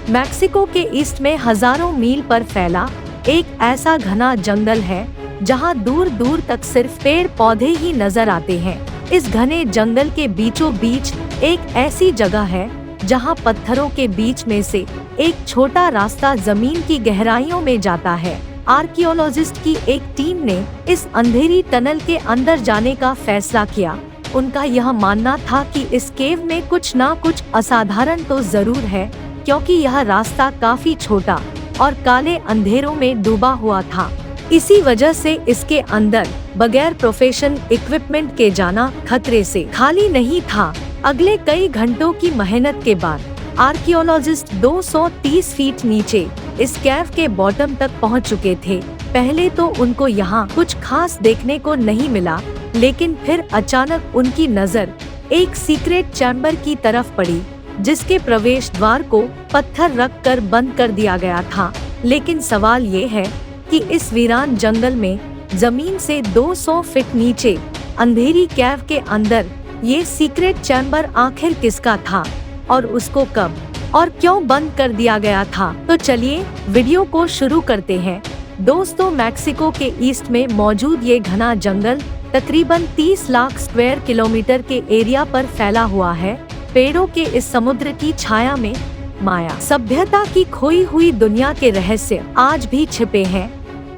Mexico के east में हजारों मील पर फैला एक ऐसा घना जंगल है जहां दूर दूर तक सिर्फ पेड़ पौधे ही नजर आते हैं। इस घने जंगल के बीचों बीच एक ऐसी जगह है जहां पत्थरों के बीच में से एक छोटा रास्ता जमीन की गहराइयों में जाता है। आर्कियोलॉजिस्ट की एक टीम ने इस अंधेरी टनल के अंदर जाने का फैसला किया। उनका यह मानना था कि इस केव में कुछ ना कुछ असाधारण तो जरूर है, क्योंकि यह रास्ता काफी छोटा और काले अंधेरों में डूबा हुआ था। इसी वजह से इसके अंदर बगैर प्रोफेशनल इक्विपमेंट के जाना खतरे से खाली नहीं था। अगले कई घंटों की मेहनत के बाद आर्कियोलॉजिस्ट 230 फीट नीचे इस कैव के बॉटम तक पहुंच चुके थे। पहले तो उनको यहाँ कुछ खास देखने को नहीं मिला, लेकिन फिर अचानक उनकी नजर एक सीक्रेट चैम्बर की तरफ पड़ी, जिसके प्रवेश द्वार को पत्थर रख कर बंद कर दिया गया था। लेकिन सवाल ये है कि इस वीरान जंगल में जमीन से 200 फीट नीचे अंधेरी कैव के अंदर ये सीक्रेट चैम्बर आखिर किसका था और उसको कब और क्यों बंद कर दिया गया था। तो चलिए वीडियो को शुरू करते हैं। दोस्तों, मैक्सिको के ईस्ट में मौजूद ये घना जंगल तकरीबन 30 लाख स्क्वायर किलोमीटर के एरिया पर फैला हुआ है। पेड़ों के इस समुद्र की छाया में माया सभ्यता की खोई हुई दुनिया के रहस्य आज भी छिपे हैं।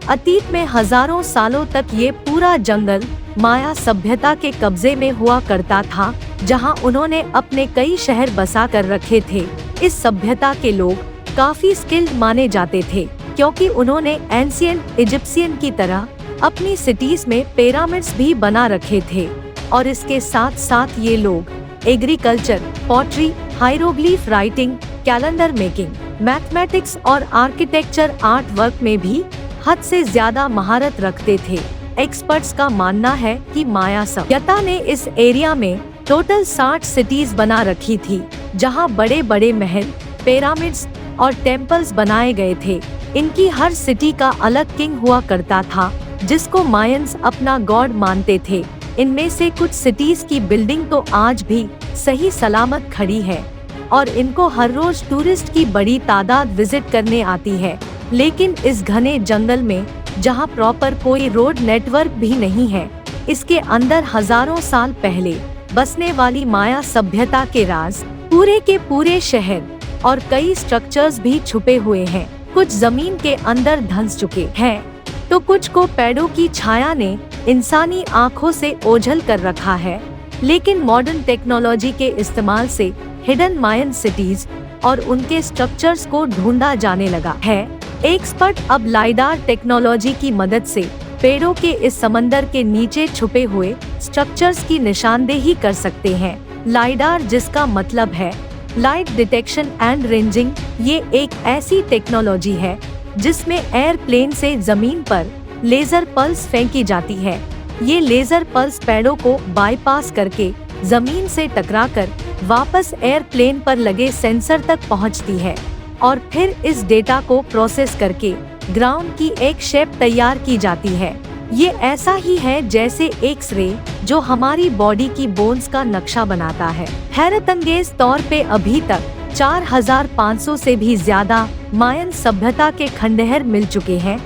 अतीत में हजारों सालों तक ये पूरा जंगल माया सभ्यता के कब्जे में हुआ करता था, जहां उन्होंने अपने कई शहर बसा कर रखे थे। इस सभ्यता के लोग काफी स्किल्ड माने जाते थे, क्योंकि उन्होंने एंशिएंट इजिप्शियन की तरह अपनी सिटीज में पिरामिड्स भी बना रखे थे। और इसके साथ साथ ये लोग agriculture, pottery, hieroglyph writing, calendar making, mathematics और आर्किटेक्चर आर्ट वर्क में भी हद से ज्यादा महारत रखते थे। एक्सपर्ट्स का मानना है कि माया सभ्यता ने इस एरिया में टोटल 60 सिटीज बना रखी थी, जहां बड़े बड़े महल, पिरामिड्स और टेम्पल्स बनाए गए थे। इनकी हर सिटी का अलग किंग हुआ करता था, जिसको मायंस अपना गॉड मानते थे। इनमें से कुछ सिटीज की बिल्डिंग तो आज भी सही सलामत खड़ी है और इनको हर रोज टूरिस्ट की बड़ी तादाद विजिट करने आती है। लेकिन इस घने जंगल में, जहां प्रॉपर कोई रोड नेटवर्क भी नहीं है, इसके अंदर हजारों साल पहले बसने वाली माया सभ्यता के राज, पूरे के पूरे शहर और कई स्ट्रक्चर्स भी छुपे हुए हैं। कुछ जमीन के अंदर धंस चुके हैं, तो कुछ को पेड़ों की छाया ने इंसानी आँखों से ओझल कर रखा है। लेकिन मॉडर्न टेक्नोलॉजी के इस्तेमाल से हिडन मायन सिटीज और उनके स्ट्रक्चर्स को ढूंढा जाने लगा है। एक्सपर्ट अब लाइडार टेक्नोलॉजी की मदद से पेड़ों के इस समंदर के नीचे छुपे हुए स्ट्रक्चर्स की निशानदेही कर सकते हैं। लाइडार, जिसका मतलब है लाइट डिटेक्शन एंड रेंजिंग, ये एक ऐसी टेक्नोलॉजी है जिसमें एयरप्लेन से जमीन पर लेजर पल्स फेंकी जाती है। ये लेजर पल्स पेड़ों को बाईपास करके जमीन से टकराकर वापस एयरप्लेन पर लगे सेंसर तक पहुंचती है और फिर इस डेटा को प्रोसेस करके ग्राउंड की एक शेप तैयार की जाती है। ये ऐसा ही है जैसे एक्स-रे, जो हमारी बॉडी की बोन्स का नक्शा बनाता है। हैरतअंगेज तौर पे अभी तक 4500 से भी ज्यादा मायन सभ्यता के खंडहर मिल चुके हैं।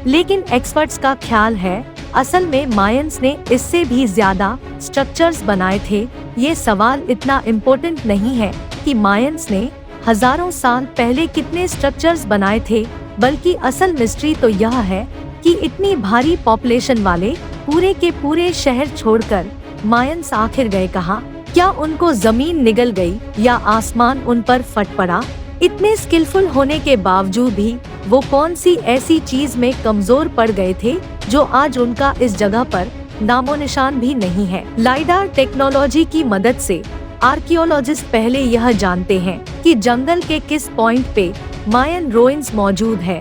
लेकिन एक्सपर्ट्स का ख्याल है असल में मायंस ने इससे भी ज्यादा स्ट्रक्चर्स बनाए थे। ये सवाल इतना इम्पोर्टेंट नहीं है कि मायंस ने हजारों साल पहले कितने स्ट्रक्चर्स बनाए थे, बल्कि असल मिस्ट्री तो यह है कि इतनी भारी पॉपुलेशन वाले पूरे के पूरे शहर छोड़कर मायंस आखिर गए कहाँ? क्या उनको जमीन निगल गई या आसमान उन पर फट पड़ा? इतने स्किलफुल होने के बावजूद भी वो कौन सी ऐसी चीज में कमजोर पड़ गए थे जो आज उनका इस जगह पर नामो निशान भी नहीं है। लाइडार टेक्नोलॉजी की मदद से आर्कियोलॉजिस्ट पहले यह जानते हैं कि जंगल के किस पॉइंट पे मायन रुइंस मौजूद है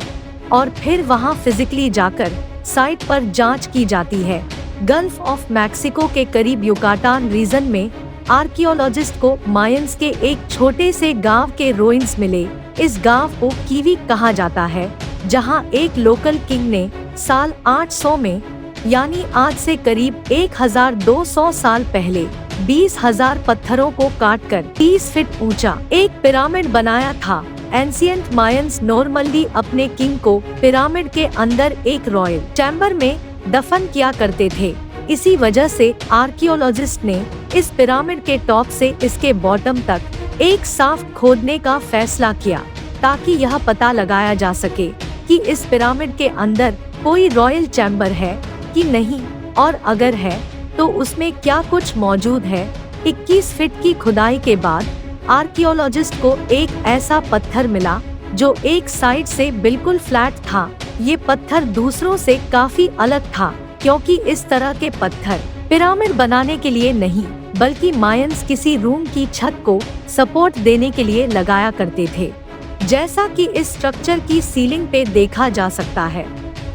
और फिर वहां फिजिकली जाकर साइट पर जांच की जाती है। गल्फ ऑफ मैक्सिको के करीब युकाटान रीजन में आर्कियोलॉजिस्ट को मायंस के एक छोटे से गांव के रुइंस मिले। इस गांव को कीवी कहा जाता है, जहां एक लोकल किंग ने साल 800 में, यानी आज से करीब 1200 साल पहले 20,000 पत्थरों को काटकर 30 फीट ऊंचा एक पिरामिड बनाया था। एंशिएंट मायंस नॉर्मली अपने किंग को पिरामिड के अंदर एक रॉयल चैम्बर में दफन किया करते थे। इसी वजह से आर्कियोलॉजिस्ट ने इस पिरामिड के टॉप से इसके बॉटम तक एक शाफ्ट खोदने का फैसला किया, ताकि यह पता लगाया जा सके कि इस पिरामिड के अंदर कोई रॉयल चैम्बर है कि नहीं, और अगर है तो उसमें क्या कुछ मौजूद है। 21 फीट की खुदाई के बाद आर्कियोलॉजिस्ट को एक ऐसा पत्थर मिला जो एक साइड से बिल्कुल फ्लैट था। ये पत्थर दूसरों से काफी अलग था, क्योंकि इस तरह के पत्थर पिरामिड बनाने के लिए नहीं, बल्कि मायंस किसी रूम की छत को सपोर्ट देने के लिए लगाया करते थे, जैसा कि इस स्ट्रक्चर की सीलिंग पे देखा जा सकता है।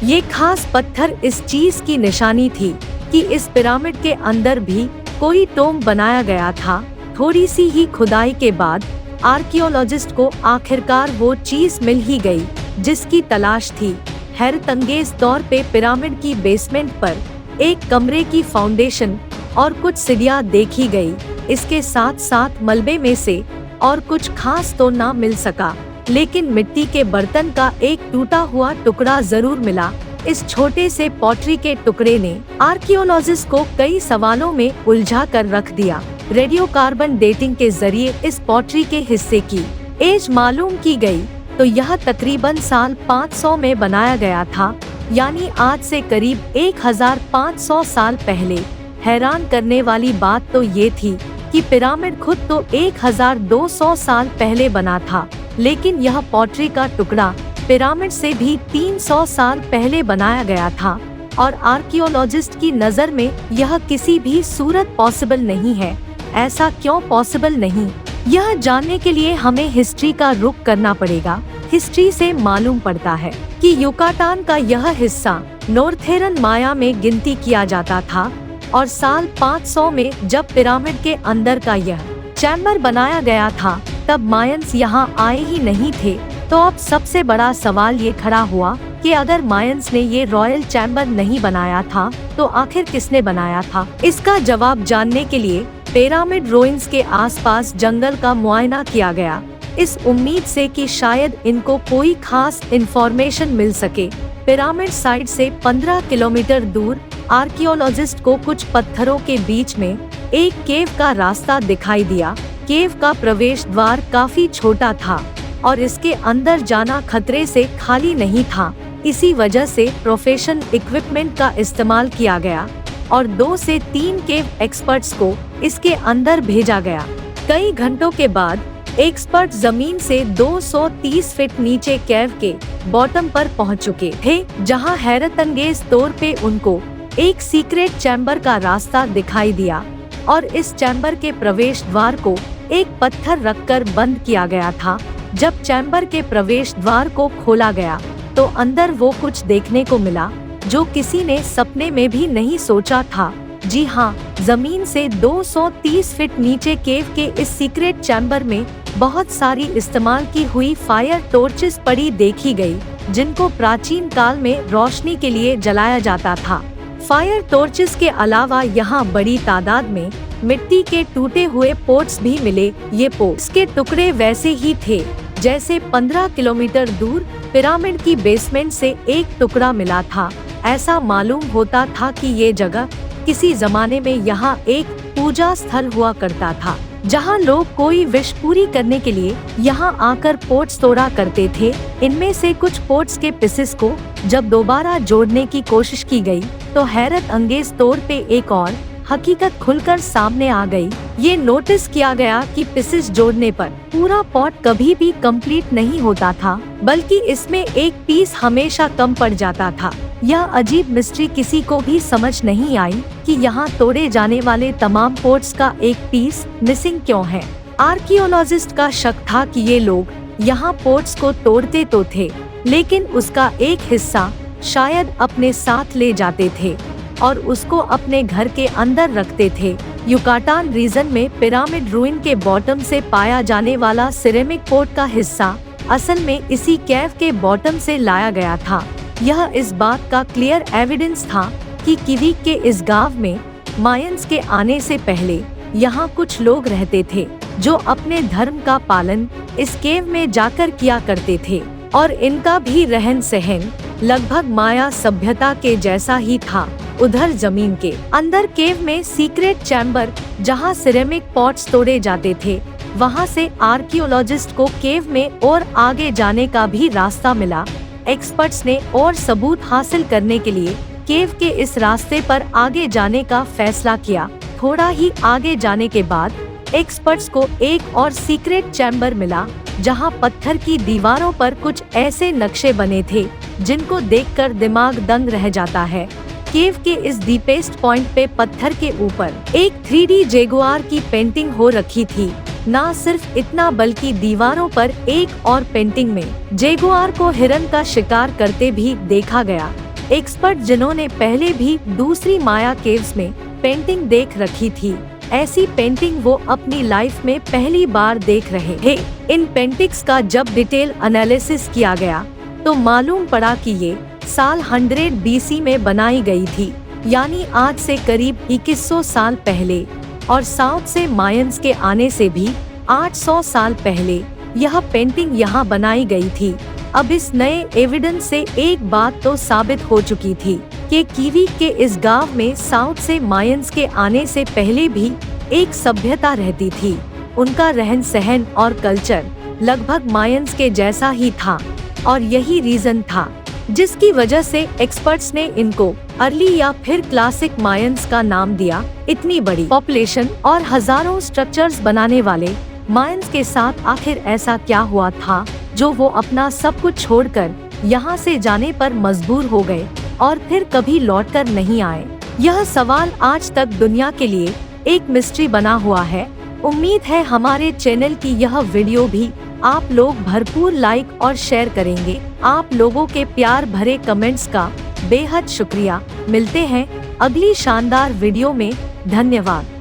ये खास पत्थर इस चीज की निशानी थी कि इस पिरामिड के अंदर भी कोई टोम बनाया गया था। थोड़ी सी ही खुदाई के बाद आर्कियोलॉजिस्ट को आखिरकार वो चीज मिल ही गई जिसकी तलाश थी। हैरतअंगेज तौर पे पिरामिड की बेसमेंट पर एक कमरे की फाउंडेशन और कुछ सीढ़ियां देखी गई। इसके साथ साथ मलबे में से और कुछ खास तो ना मिल सका, लेकिन मिट्टी के बर्तन का एक टूटा हुआ टुकड़ा जरूर मिला। इस छोटे से पॉटरी के टुकड़े ने आर्कियोलॉजिस्ट को कई सवालों में उलझा कर रख दिया। रेडियोकार्बन डेटिंग के जरिए इस पॉटरी के हिस्से की एज मालूम की गई, तो यह तकरीबन साल 500 में बनाया गया था, यानी आज से करीब 1500 साल पहले। हैरान करने वाली बात तो ये थी कि पिरामिड खुद तो 1200 साल पहले बना था, लेकिन यह पॉटरी का टुकड़ा पिरामिड से भी 300 साल पहले बनाया गया था, और आर्कियोलॉजिस्ट की नज़र में यह किसी भी सूरत पॉसिबल नहीं है। ऐसा क्यों पॉसिबल नहीं, यह जानने के लिए हमें हिस्ट्री का रुख करना पड़ेगा। हिस्ट्री से मालूम पड़ता है कि युकाटान का यह हिस्सा नॉर्थेरन माया में गिनती किया जाता था, और साल 500 में जब पिरामिड के अंदर का यह चैम्बर बनाया गया था, तब मायंस यहाँ आए ही नहीं थे। तो अब सबसे बड़ा सवाल ये खड़ा हुआ कि अगर मायंस ने ये रॉयल चैम्बर नहीं बनाया था, तो आखिर किसने बनाया था। इसका जवाब जानने के लिए पिरामिड रुइंस के आसपास जंगल का मुआयना किया गया, इस उम्मीद से कि शायद इनको कोई खास इंफॉर्मेशन मिल सके। पिरामिड साइड से 15 किलोमीटर दूर आर्कियोलॉजिस्ट को कुछ पत्थरों के बीच में एक केव का रास्ता दिखाई दिया। केव का प्रवेश द्वार काफी छोटा था और इसके अंदर जाना खतरे से खाली नहीं था। इसी वजह से प्रोफेशनल इक्विपमेंट का इस्तेमाल किया गया और 2 से 3 केव एक्सपर्ट्स को इसके अंदर भेजा गया। कई घंटों के बाद एक्सपर्ट जमीन से 230 फीट नीचे केव के बॉटम पर पहुंच चुके थे, जहां हैरतअंगेज तौर पे उनको एक सीक्रेट चैम्बर का रास्ता दिखाई दिया, और इस चैम्बर के प्रवेश द्वार को एक पत्थर रखकर बंद किया गया था। जब चैम्बर के प्रवेश द्वार को खोला गया तो अंदर वो कुछ देखने को मिला जो किसी ने सपने में भी नहीं सोचा था। जी हाँ, जमीन से 230 फीट नीचे केव के इस सीक्रेट चैम्बर में बहुत सारी इस्तेमाल की हुई फायर टॉर्चेस पड़ी देखी गई, जिनको प्राचीन काल में रोशनी के लिए जलाया जाता था। फायर टॉर्चेस के अलावा यहाँ बड़ी तादाद में मिट्टी के टूटे हुए पोट्स भी मिले। ये पोट्स के टुकड़े वैसे ही थे जैसे 15 किलोमीटर दूर पिरामिड की बेसमेंट से एक टुकड़ा मिला था। ऐसा मालूम होता था कि ये जगह किसी जमाने में यहाँ एक पूजा स्थल हुआ करता था, जहाँ लोग कोई विश पूरी करने के लिए यहाँ आकर पोट्स तोड़ा करते थे। इनमें से कुछ पोट्स के पीसेस को जब दोबारा जोड़ने की कोशिश की गई तो हैरत अंगेज तौर पे एक और हकीकत खुलकर सामने आ गई। ये नोटिस किया गया कि पीसेस जोड़ने पर पूरा पॉट कभी भी कंप्लीट नहीं होता था, बल्कि इसमें एक पीस हमेशा कम पड़ जाता था। यह अजीब मिस्ट्री किसी को भी समझ नहीं आई कि यहाँ तोड़े जाने वाले तमाम पोट्स का एक पीस मिसिंग क्यों है। आर्कियोलॉजिस्ट का शक था कि ये लोग यहाँ पोट्स को तोड़ते तो थे, लेकिन उसका एक हिस्सा शायद अपने साथ ले जाते थे और उसको अपने घर के अंदर रखते थे। युकाटान रीजन में पिरामिड रूइन के बॉटम से पाया जाने वाला सिरेमिक पोट का हिस्सा असल में इसी केव के बॉटम से लाया गया था। यह इस बात का क्लियर एविडेंस था कि किवीक के इस गांव में मायंस के आने से पहले यहाँ कुछ लोग रहते थे। जो अपने धर्म का पालन इस केव में जाकर किया करते थे, और इनका भी रहन सहन लगभग माया सभ्यता के जैसा ही था। उधर जमीन के अंदर केव में सीक्रेट चैम्बर, जहां सिरेमिक पॉट्स तोड़े जाते थे, वहां से आर्कियोलॉजिस्ट को केव में और आगे जाने का भी रास्ता मिला। एक्सपर्ट्स ने और सबूत हासिल करने के लिए केव के इस रास्ते पर आगे जाने का फैसला किया। थोड़ा ही आगे जाने के बाद एक्सपर्ट्स को एक और सीक्रेट चैम्बर मिला, जहां पत्थर की दीवारों पर कुछ ऐसे नक्शे बने थे जिनको देखकर दिमाग दंग रह जाता है। केव के इस डीपेस्ट पॉइंट पे पत्थर के ऊपर एक 3D जैगुआर की पेंटिंग हो रखी थी। ना सिर्फ इतना बल्कि दीवारों पर एक और पेंटिंग में जैगुआर को हिरन का शिकार करते भी देखा गया। एक्सपर्ट जिन्होंने पहले भी दूसरी माया केव्स में पेंटिंग देख रखी थी, ऐसी पेंटिंग वो अपनी लाइफ में पहली बार देख रहे हैं। इन पेंटिंग्स का जब डिटेल एनालिसिस किया गया तो मालूम पड़ा कि ये साल 100 BC में बनाई गई थी, यानी आज से करीब 2100 साल पहले, और साउथ से मायंस के आने से भी 800 साल पहले यह पेंटिंग यहाँ बनाई गई थी। अब इस नए एविडेंस से एक बात तो साबित हो चुकी थी कि कीवी के इस गांव में साउथ से मायंस के आने से पहले भी एक सभ्यता रहती थी। उनका रहन सहन और कल्चर लगभग मायंस के जैसा ही था, और यही रीजन था जिसकी वजह से एक्सपर्ट्स ने इनको अर्ली या फिर क्लासिक मायंस का नाम दिया। इतनी बड़ी पॉपुलेशन और हजारों स्ट्रक्चर्स बनाने वाले मायंस के साथ आखिर ऐसा क्या हुआ था जो वो अपना सब कुछ छोड़कर यहाँ से जाने पर मजबूर हो गए और फिर कभी लौटकर नहीं आए? यह सवाल आज तक दुनिया के लिए एक मिस्ट्री बना हुआ है। उम्मीद है हमारे चैनल की यह वीडियो भी आप लोग भरपूर लाइक और शेयर करेंगे। आप लोगों के प्यार भरे कमेंट्स का बेहद शुक्रिया। मिलते हैं अगली शानदार वीडियो में। धन्यवाद।